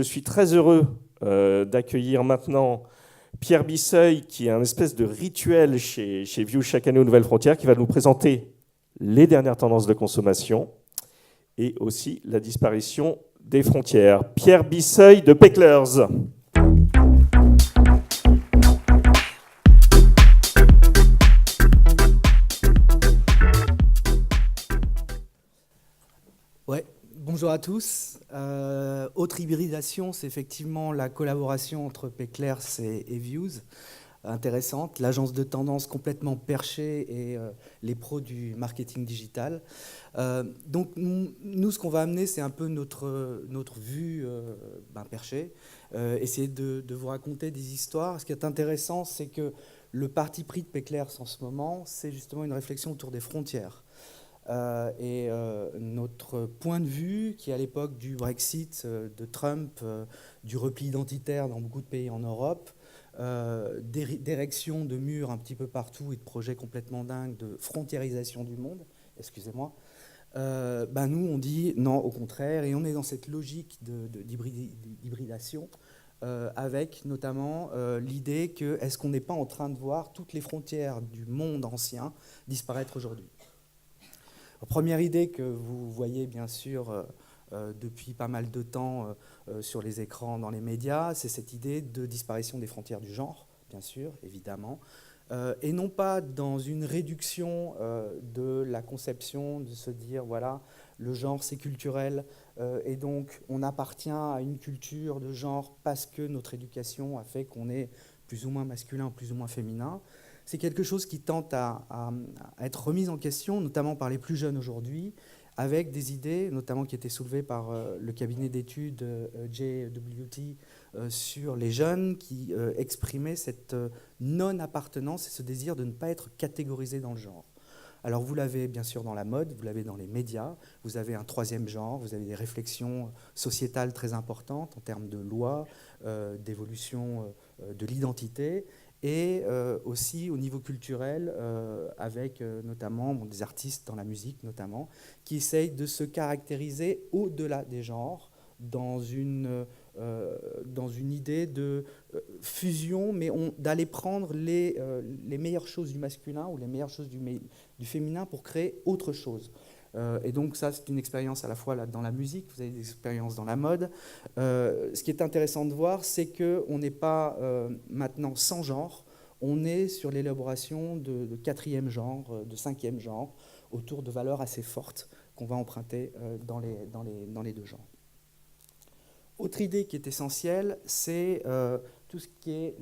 je suis très heureux d'accueillir maintenant Pierre Bisseuil, qui est un espèce de rituel chez View chaque année aux Nouvelles Frontières, qui va nous présenter les dernières tendances de consommation et aussi la disparition des frontières. Pierre Bisseuil de Pecklers. Ouais, bonjour à tous. Autre hybridation, c'est effectivement la collaboration entre Pecklers et Views, intéressante. L'agence de tendance complètement perchée et les pros du marketing digital. Donc nous, ce qu'on va amener, c'est un peu notre vue perchée. Essayer de vous raconter des histoires. Ce qui est intéressant, c'est que le parti pris de Pecklers en ce moment, c'est justement une réflexion autour des frontières. Notre point de vue, qui à l'époque du Brexit, de Trump, du repli identitaire dans beaucoup de pays en Europe, d'érection de murs un petit peu partout et de projets complètement dingues de frontiérisation du monde, excusez-moi, nous on dit non, au contraire, et on est dans cette logique d'hybridation avec notamment l'idée que est-ce qu'on n'est pas en train de voir toutes les frontières du monde ancien disparaître aujourd'hui. Première idée que vous voyez bien sûr depuis pas mal de temps sur les écrans, dans les médias, c'est cette idée de disparition des frontières du genre, bien sûr, évidemment, et non pas dans une réduction de la conception, de se dire, voilà, le genre c'est culturel, et donc on appartient à une culture de genre parce que notre éducation a fait qu'on est plus ou moins masculin, plus ou moins féminin. C'est quelque chose qui tente à être remis en question, notamment par les plus jeunes aujourd'hui, avec des idées, notamment qui étaient soulevées par le cabinet d'études JWT sur les jeunes, qui exprimaient cette non-appartenance et ce désir de ne pas être catégorisé dans le genre. Alors vous l'avez bien sûr dans la mode, vous l'avez dans les médias, vous avez un troisième genre, vous avez des réflexions sociétales très importantes en termes de loi, d'évolution de l'identité, et aussi au niveau culturel, avec notamment des artistes dans la musique notamment, qui essayent de se caractériser au-delà des genres, dans une idée de fusion, mais d'aller prendre les meilleures choses du masculin ou les meilleures choses du féminin pour créer autre chose. Et donc ça, c'est une expérience à la fois là, dans la musique, vous avez des expériences dans la mode. Ce qui est intéressant de voir, c'est qu'on n'est pas maintenant sans genre, on est sur l'élaboration de quatrième genre, de cinquième genre, autour de valeurs assez fortes qu'on va emprunter dans les deux genres. Autre idée qui est essentielle, c'est tout ce qui est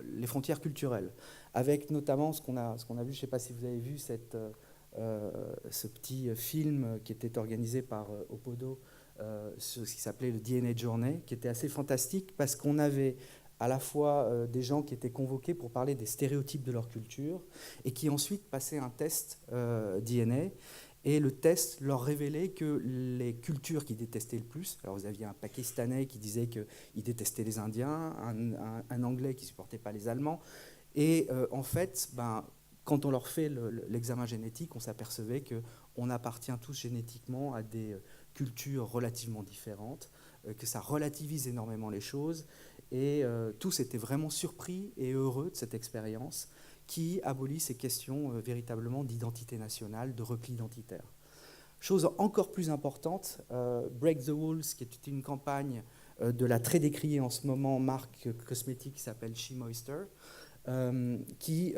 les frontières culturelles, avec notamment ce qu'on a vu, je ne sais pas si vous avez vu ce petit film qui était organisé par Opodo, ce qui s'appelait le DNA Journey, qui était assez fantastique parce qu'on avait à la fois des gens qui étaient convoqués pour parler des stéréotypes de leur culture et qui ensuite passaient un test DNA. Et le test leur révélait que les cultures qu'ils détestaient le plus, alors vous aviez un Pakistanais qui disait qu'il détestait les Indiens, un Anglais qui ne supportait pas les Allemands, et en fait, quand on leur fait l'examen génétique, on s'apercevait qu'on appartient tous génétiquement à des cultures relativement différentes, que ça relativise énormément les choses, et tous étaient vraiment surpris et heureux de cette expérience qui abolit ces questions véritablement d'identité nationale, de repli identitaire. Chose encore plus importante, Break the Walls, qui est une campagne de la très décriée en ce moment marque cosmétique qui s'appelle She Moisture, qui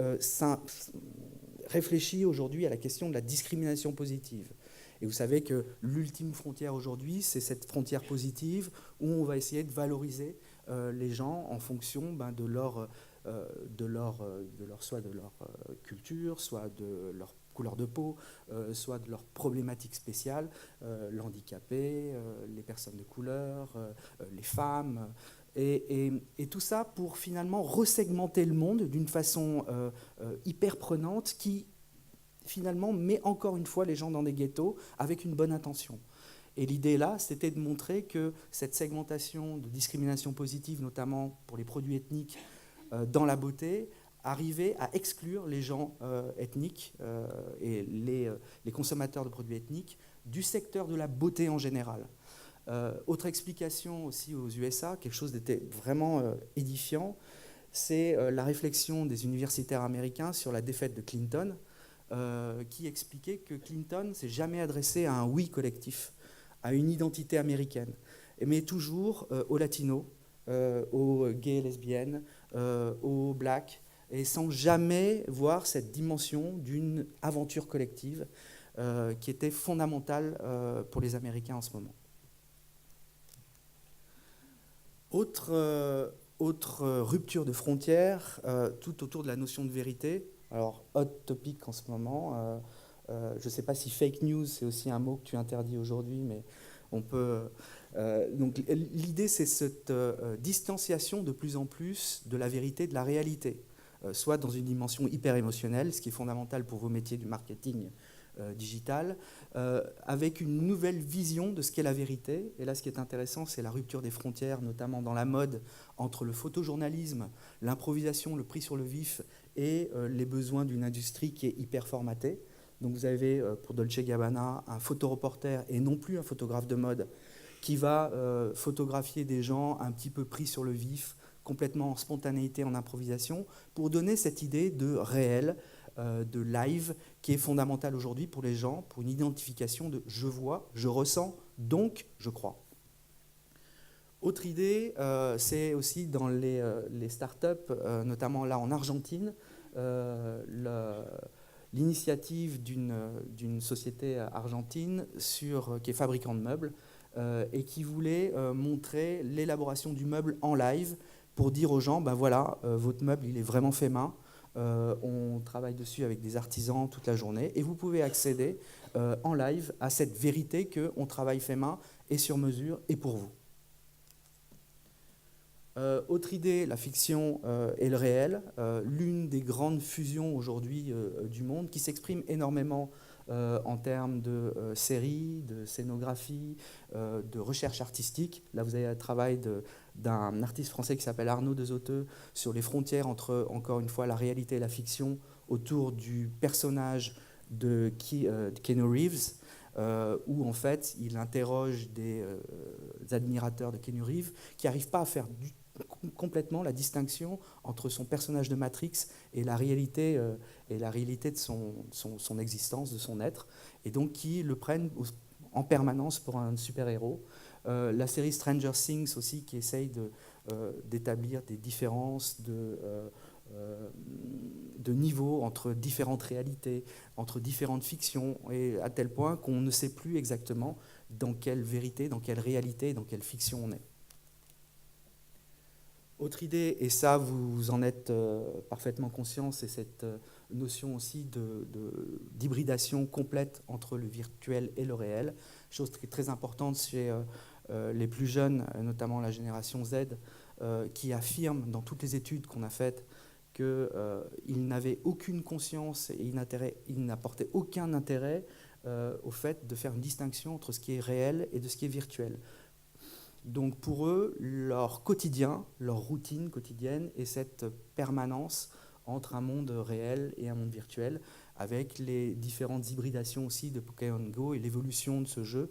réfléchit aujourd'hui à la question de la discrimination positive. Et vous savez que l'ultime frontière aujourd'hui, c'est cette frontière positive où on va essayer de valoriser les gens en fonction de leur soit de leur culture, soit de leur couleur de peau, soit de leurs problématiques spéciales, l'handicapé, les personnes de couleur, les femmes, et tout ça pour finalement resegmenter le monde d'une façon hyper prenante qui finalement met encore une fois les gens dans des ghettos avec une bonne intention. Et l'idée là, c'était de montrer que cette segmentation de discrimination positive, notamment pour les produits ethniques, dans la beauté, arriver à exclure les gens ethniques et les consommateurs de produits ethniques du secteur de la beauté en général. Autre explication aussi aux USA, quelque chose d'était vraiment édifiant, c'est la réflexion des universitaires américains sur la défaite de Clinton, qui expliquait que Clinton s'est jamais adressé à un oui collectif, à une identité américaine, mais toujours aux latinos, aux gays et lesbiennes, aux blacks, et sans jamais voir cette dimension d'une aventure collective qui était fondamentale pour les Américains en ce moment. Autre rupture de frontières, tout autour de la notion de vérité. Alors, hot topic en ce moment. Je ne sais pas si fake news, c'est aussi un mot que tu interdis aujourd'hui, mais on peut... donc, l'idée, c'est cette distanciation de plus en plus de la vérité, de la réalité, soit dans une dimension hyper émotionnelle, ce qui est fondamental pour vos métiers du marketing digital, avec une nouvelle vision de ce qu'est la vérité. Et là, ce qui est intéressant, c'est la rupture des frontières, notamment dans la mode, entre le photojournalisme, l'improvisation, le prix sur le vif, et les besoins d'une industrie qui est hyper formatée. Donc vous avez pour Dolce & Gabbana un photoreporter et non plus un photographe de mode qui va photographier des gens un petit peu pris sur le vif, complètement en spontanéité, en improvisation, pour donner cette idée de réel, de live, qui est fondamentale aujourd'hui pour les gens, pour une identification de je vois, je ressens, donc je crois. Autre idée, c'est aussi dans les startups, notamment là en Argentine, l'initiative d'une société argentine qui est fabricant de meubles et qui voulait montrer l'élaboration du meuble en live pour dire aux gens, ben voilà, votre meuble, il est vraiment fait main. On travaille dessus avec des artisans toute la journée et vous pouvez accéder en live à cette vérité qu'on travaille fait main et sur mesure et pour vous. Autre idée, la fiction et le réel, l'une des grandes fusions aujourd'hui du monde qui s'exprime énormément en termes de séries, de scénographie, de recherche artistique. Là, vous avez un travail d'un artiste français qui s'appelle Arnaud Dezoteux sur les frontières entre, encore une fois, la réalité et la fiction autour du personnage de Keanu Reeves, où en fait il interroge des admirateurs de Keanu Reeves qui n'arrivent pas à faire complètement la distinction entre son personnage de Matrix et la réalité de son existence, de son être, et donc qui le prennent en permanence pour un super-héros. La série Stranger Things aussi, qui essaye d'établir des différences de niveau entre différentes réalités, entre différentes fictions, et à tel point qu'on ne sait plus exactement dans quelle vérité, dans quelle réalité, dans quelle fiction on est. Autre idée, et ça vous en êtes parfaitement conscient, c'est cette notion aussi d'hybridation complète entre le virtuel et le réel, chose qui est très importante chez les plus jeunes, notamment la génération Z, qui affirment dans toutes les études qu'on a faites qu'ils n'avaient aucune conscience et ils n'apportaient aucun intérêt au fait de faire une distinction entre ce qui est réel et de ce qui est virtuel. Donc pour eux, leur quotidien, leur routine quotidienne est cette permanence entre un monde réel et un monde virtuel, avec les différentes hybridations aussi de Pokémon Go et l'évolution de ce jeu,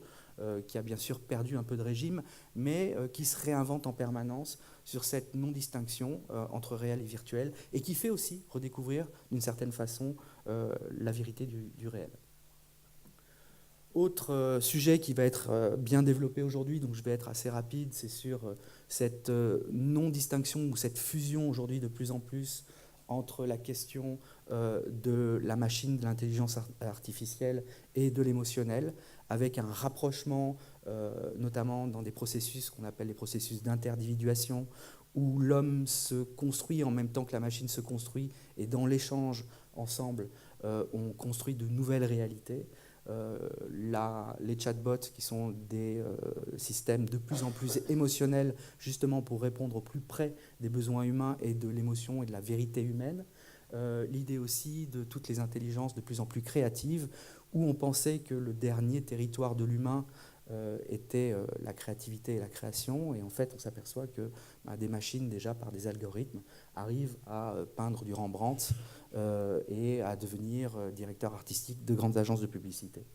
qui a bien sûr perdu un peu de régime, mais qui se réinvente en permanence sur cette non-distinction entre réel et virtuel, et qui fait aussi redécouvrir d'une certaine façon la vérité du réel. Autre sujet qui va être bien développé aujourd'hui, donc je vais être assez rapide, c'est sur cette non-distinction ou cette fusion aujourd'hui de plus en plus entre la question de la machine, de l'intelligence artificielle et de l'émotionnel, avec un rapprochement notamment dans des processus qu'on appelle les processus d'interdividuation, où l'homme se construit en même temps que la machine se construit, et dans l'échange ensemble, on construit de nouvelles réalités. Les chatbots qui sont des systèmes de plus en plus émotionnels justement pour répondre au plus près des besoins humains et de l'émotion et de la vérité humaine. L'idée aussi de toutes les intelligences de plus en plus créatives où on pensait que le dernier territoire de l'humain était la créativité et la création, et en fait on s'aperçoit que des machines déjà par des algorithmes arrivent à peindre du Rembrandt et à devenir directeur artistique de grandes agences de publicité,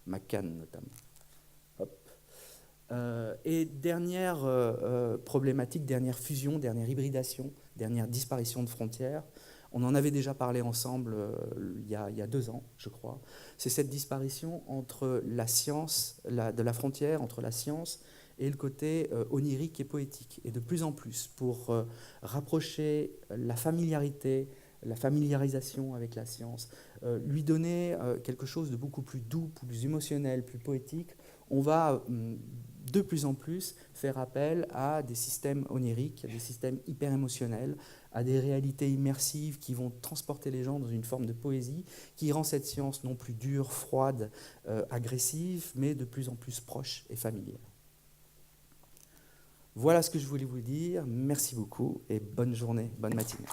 McCann notamment. Hop. Et dernière problématique, dernière fusion, dernière hybridation, dernière disparition de frontières, on en avait déjà parlé ensemble il y a 2 ans, je crois. C'est cette disparition entre la science, de la frontière entre la science et le côté onirique et poétique. Et de plus en plus, pour rapprocher la familiarité, la familiarisation avec la science, lui donner quelque chose de beaucoup plus doux, plus émotionnel, plus poétique, on va de plus en plus faire appel à des systèmes oniriques, à des systèmes hyper émotionnels, à des réalités immersives qui vont transporter les gens dans une forme de poésie qui rend cette science non plus dure, froide, agressive, mais de plus en plus proche et familière. Voilà ce que je voulais vous dire. Merci beaucoup et bonne journée, bonne matinée.